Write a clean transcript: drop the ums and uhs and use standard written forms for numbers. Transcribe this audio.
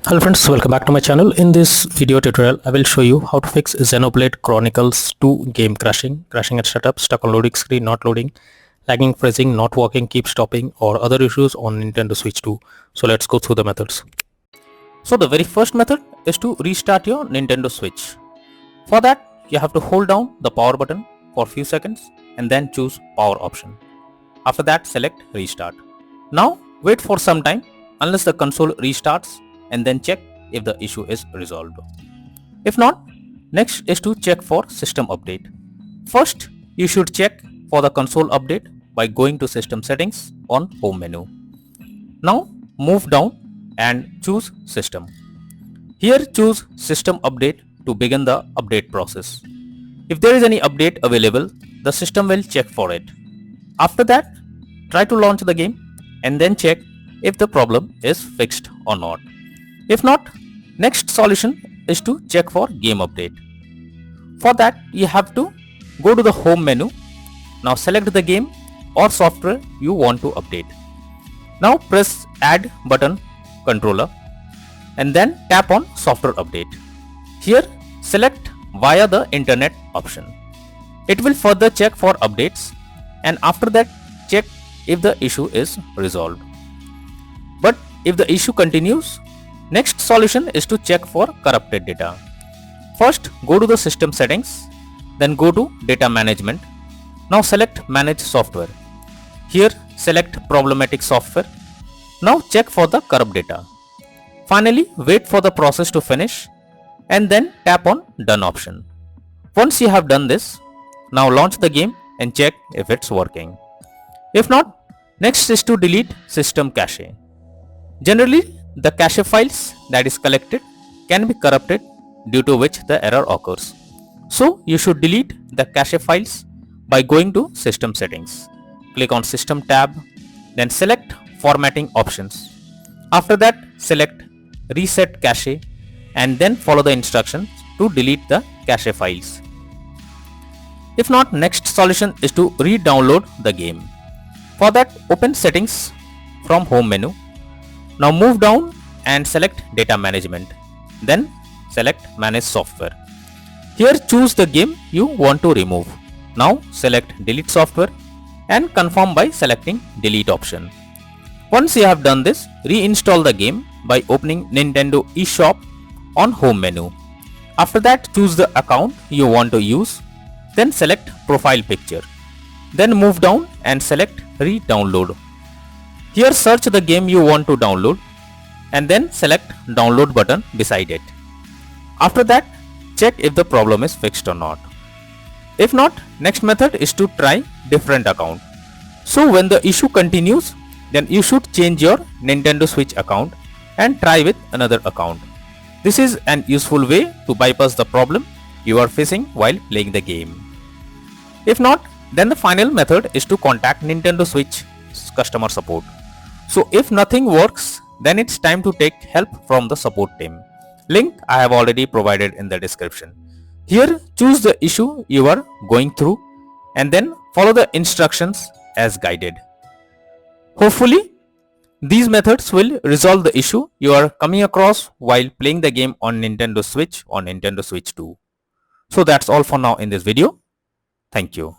Hello friends, welcome back to my channel. In this video tutorial, I will show you how to fix Xenoblade Chronicles 2 game crashing at setup, stuck on loading screen, not loading, lagging, freezing, not working, keep stopping, or other issues on Nintendo Switch 2. So let's go through the methods. So the very first method is to restart your Nintendo Switch. For that, you have to hold down the power button for a few seconds and then choose power option. After that, select restart. Now wait for some time unless the console restarts and then check if the issue is resolved. If not, next is to check for system update. First, you should check for the console update by going to system settings on home menu. Now move down and choose system. Here choose system update to begin the update process. If there is any update available, the system will check for it. After that, try to launch the game and then check if the problem is fixed or not. If not, next solution is to check for game update. For that, you have to go to the home menu. Now select the game or software you want to update. Now press add button controller and then tap on software update. Here select via the internet option. It will further check for updates and after that check if the issue is resolved. But if the issue continues, next solution is to check for corrupted data. First, go to the system settings, then go to data management. Now select manage software. Here select problematic software. Now check for the corrupt data. Finally, wait for the process to finish and then tap on done option. Once you have done this, now launch the game and check if it's working. If not, next is to delete system cache. Generally, the cache files that is collected can be corrupted due to which the error occurs. So you should delete the cache files by going to system settings. Click on system tab, then select formatting options. After that, select reset cache and then follow the instructions to delete the cache files. If not, next solution is to re-download the game. For that, open settings from home menu. Now move down and select data management. Then select manage software. Here choose the game you want to remove. Now select delete software and confirm by selecting delete option. Once you have done this, reinstall the game by opening Nintendo eShop on home menu. After that, choose the account you want to use. Then select profile picture. Then move down and select re-download. Here search the game you want to download and then select download button beside it. After that, check if the problem is fixed or not. If not, next method is to try different account. So when the issue continues, then you should change your Nintendo Switch account and try with another account. This is an useful way to bypass the problem you are facing while playing the game. If not, then the final method is to contact Nintendo Switch customer support. So if nothing works, then it's time to take help from the support team. Link I have already provided in the description. Here choose the issue you are going through and then follow the instructions as guided. Hopefully, these methods will resolve the issue you are coming across while playing the game on Nintendo Switch or Nintendo Switch 2. So that's all for now in this video. Thank you.